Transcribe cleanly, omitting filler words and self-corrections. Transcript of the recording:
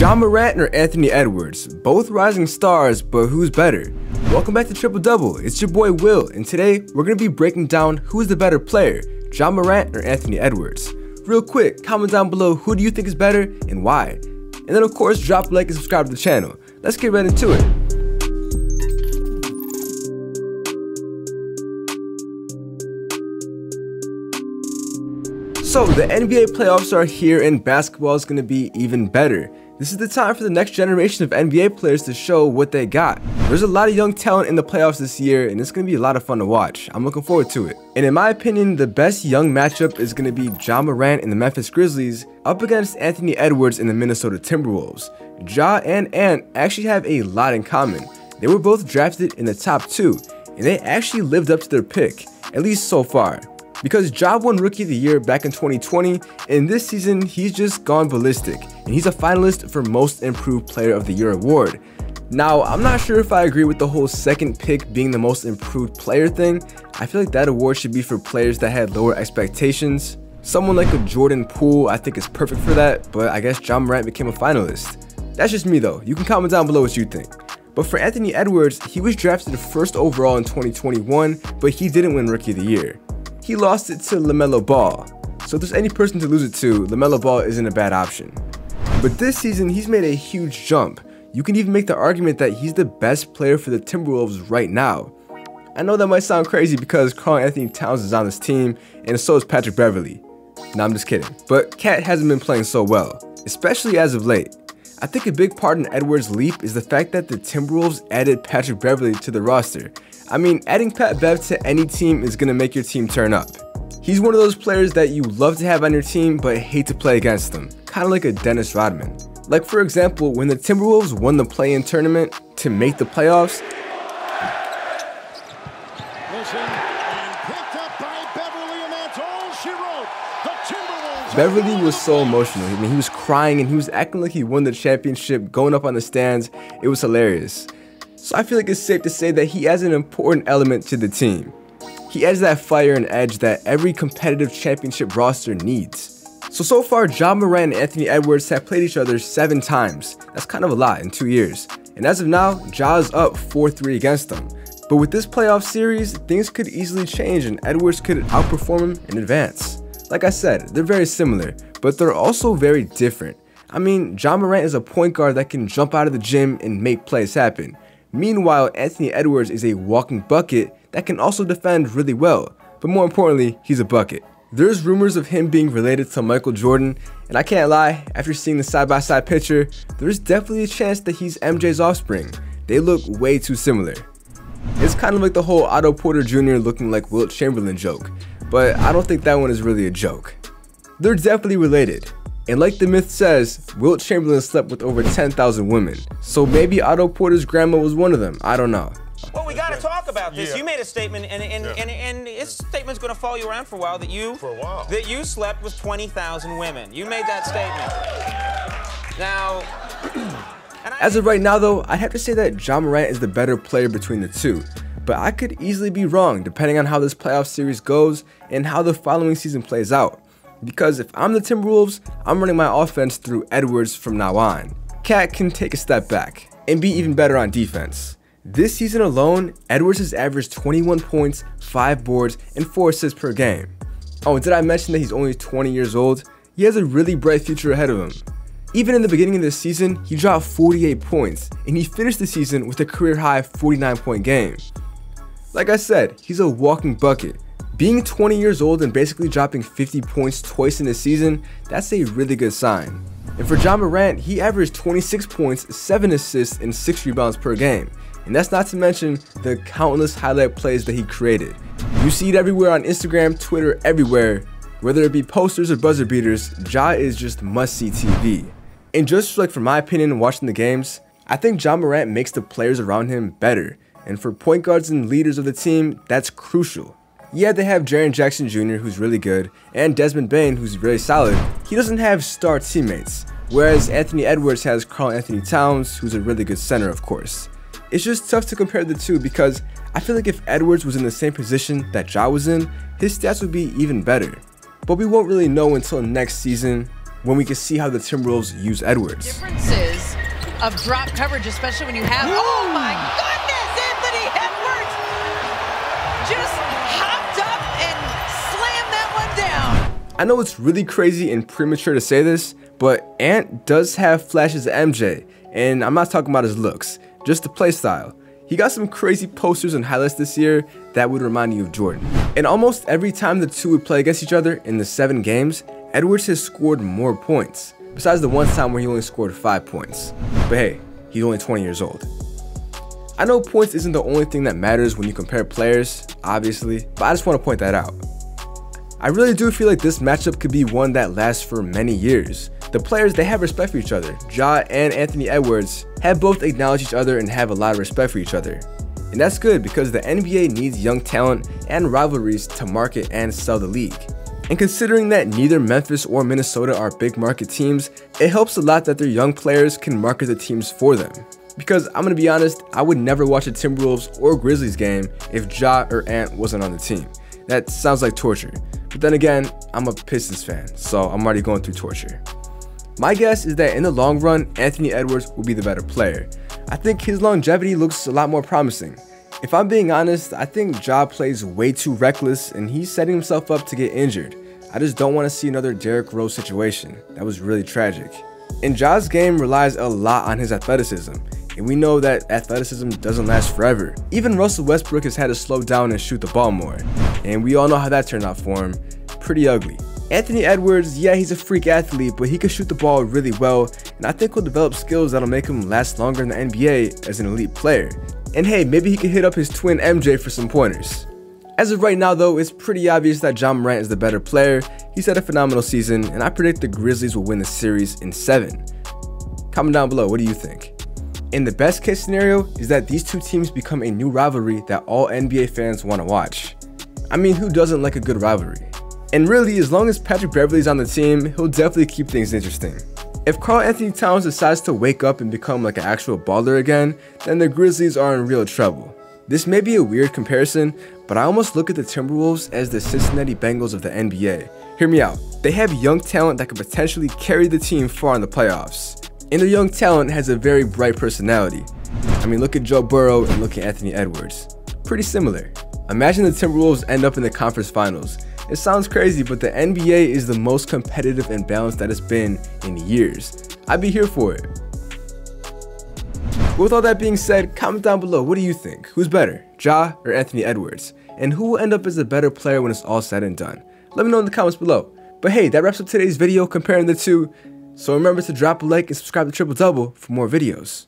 Ja Morant or Anthony Edwards? Both rising stars, but who's better? Welcome back to Triple Double. It's your boy Will, and today we're going to be breaking down who's the better player, Ja Morant or Anthony Edwards. Real quick, comment down below who do you think is better and why. And then of course drop a like and subscribe to the channel. Let's get right into it. So the NBA playoffs are here and basketball is going to be even better. This is the time for the next generation of NBA players to show what they got. There's a lot of young talent in the playoffs this year and it's going to be a lot of fun to watch. I'm looking forward to it. And in my opinion, the best young matchup is going to be Ja Morant and the Memphis Grizzlies up against Anthony Edwards and the Minnesota Timberwolves. Ja and Ant actually have a lot in common. They were both drafted in the top 2 and they actually lived up to their pick, at least so far. Because Ja won Rookie of the Year back in 2020, and this season he's just gone ballistic, and he's a finalist for Most Improved Player of the Year award. Now, I'm not sure if I agree with the whole second pick being the most improved player thing. I feel like that award should be for players that had lower expectations. Someone like a Jordan Poole I think is perfect for that, but I guess Ja Morant became a finalist. That's just me though, you can comment down below what you think. But for Anthony Edwards, he was drafted first overall in 2021, but he didn't win Rookie of the Year. He lost it to LaMelo Ball, so if there's any person to lose it to, LaMelo Ball isn't a bad option. But this season, he's made a huge jump. You can even make the argument that he's the best player for the Timberwolves right now. I know that might sound crazy because Karl-Anthony Towns is on this team, and so is Patrick Beverley. Nah, I'm just kidding. But Cat hasn't been playing so well, especially as of late. I think a big part in Edwards' leap is the fact that the Timberwolves added Patrick Beverley to the roster. I mean, adding Pat Bev to any team is going to make your team turn up. He's one of those players that you love to have on your team but hate to play against them, kind of like a Dennis Rodman. Like for example, when the Timberwolves won the play-in tournament to make the playoffs, Beverley was so emotional. I mean, he was crying and he was acting like he won the championship, going up on the stands. It was hilarious. So I feel like it's safe to say that he adds an important element to the team. He adds that fire and edge that every competitive championship roster needs. So far, Ja Morant and Anthony Edwards have played each other 7 times. That's kind of a lot in 2 years. And as of now, Ja is up 4-3 against them. But with this playoff series, things could easily change and Edwards could outperform him and advance. Like I said, they're very similar, but they're also very different. I mean, Ja Morant is a point guard that can jump out of the gym and make plays happen. Meanwhile, Anthony Edwards is a walking bucket that can also defend really well, but more importantly, he's a bucket. There's rumors of him being related to Michael Jordan, and I can't lie, after seeing the side-by-side picture, there's definitely a chance that he's MJ's offspring. They look way too similar. It's kind of like the whole Otto Porter Jr. looking like Wilt Chamberlain joke, but I don't think that one is really a joke. They're definitely related. And like the myth says, Wilt Chamberlain slept with over 10,000 women. So maybe Otto Porter's grandma was one of them, I don't know. Well, we gotta talk about this. Yeah. You made a statement, and his statement's gonna follow you around for a while, that you slept with 20,000 women. You made that statement. Now, as of right now though, I'd have to say that Ja Morant is the better player between the two. But I could easily be wrong depending on how this playoff series goes and how the following season plays out. Because if I'm the Timberwolves, I'm running my offense through Edwards from now on. Cat can take a step back and be even better on defense. This season alone, Edwards has averaged 21 points, 5 boards, and 4 assists per game. Oh, and did I mention that he's only 20 years old? He has a really bright future ahead of him. Even in the beginning of this season, he dropped 48 points, and he finished the season with a career-high 49-point game. Like I said, he's a walking bucket. Being 20 years old and basically dropping 50 points twice in a season, that's a really good sign. And for Ja Morant, he averaged 26 points, 7 assists, and 6 rebounds per game. And that's not to mention the countless highlight plays that he created. You see it everywhere on Instagram, Twitter, everywhere. Whether it be posters or buzzer beaters, Ja is just must-see TV. And just like from my opinion watching the games, I think Ja Morant makes the players around him better. And for point guards and leaders of the team, that's crucial. Yeah, they have Jaren Jackson Jr., who's really good, and Desmond Bane, who's really solid. He doesn't have star teammates, whereas Anthony Edwards has Karl-Anthony Towns, who's a really good center, of course. It's just tough to compare the two because I feel like if Edwards was in the same position that Ja was in, his stats would be even better. But we won't really know until next season. when we can see how the Timberwolves use Edwards. Differences of drop coverage, especially when you have, oh my goodness, Anthony Edwards just hopped up and slammed that one down. I know it's really crazy and premature to say this, but Ant does have flashes of MJ, and I'm not talking about his looks, just the play style. He got some crazy posters and highlights this year that would remind you of Jordan. And almost every time the two would play against each other in the 7 games, Edwards has scored more points, besides the one time where he only scored 5 points. But hey, he's only 20 years old. I know points isn't the only thing that matters when you compare players, obviously, but I just want to point that out. I really do feel like this matchup could be one that lasts for many years. The players, they have respect for each other. Ja and Anthony Edwards have both acknowledged each other and have a lot of respect for each other. And that's good because the NBA needs young talent and rivalries to market and sell the league. And considering that neither Memphis or Minnesota are big market teams, it helps a lot that their young players can market the teams for them. Because I'm gonna be honest, I would never watch a Timberwolves or Grizzlies game if Ja or Ant wasn't on the team. That sounds like torture. But then again, I'm a Pistons fan, so I'm already going through torture. My guess is that in the long run, Anthony Edwards will be the better player. I think his longevity looks a lot more promising. If I'm being honest, I think Ja plays way too reckless and he's setting himself up to get injured. I just don't want to see another Derrick Rose situation. That was really tragic. And Ja's game relies a lot on his athleticism, and we know that athleticism doesn't last forever. Even Russell Westbrook has had to slow down and shoot the ball more, and we all know how that turned out for him. Pretty ugly. Anthony Edwards, yeah, he's a freak athlete, but he can shoot the ball really well, and I think he'll develop skills that'll make him last longer in the NBA as an elite player. And hey, maybe he could hit up his twin MJ for some pointers. As of right now though, it's pretty obvious that Ja Morant is the better player. He's had a phenomenal season, and I predict the Grizzlies will win the series in 7. Comment down below, what do you think? And the best case scenario is that these two teams become a new rivalry that all NBA fans want to watch. I mean, who doesn't like a good rivalry? And really, as long as Patrick Beverley's on the team, he'll definitely keep things interesting. If Karl-Anthony Towns decides to wake up and become like an actual baller again, then the Grizzlies are in real trouble. This may be a weird comparison, but I almost look at the Timberwolves as the Cincinnati Bengals of the NBA. Hear me out. They have young talent that could potentially carry the team far in the playoffs. And their young talent has a very bright personality. I mean, look at Joe Burrow and look at Anthony Edwards. Pretty similar. Imagine the Timberwolves end up in the conference finals. It sounds crazy, but the NBA is the most competitive and balanced that it's been in years. I'd be here for it. With all that being said, comment down below, what do you think? Who's better, Ja or Anthony Edwards? And who will end up as a better player when it's all said and done? Let me know in the comments below. But hey, that wraps up today's video comparing the two. So remember to drop a like and subscribe to Triple Double for more videos.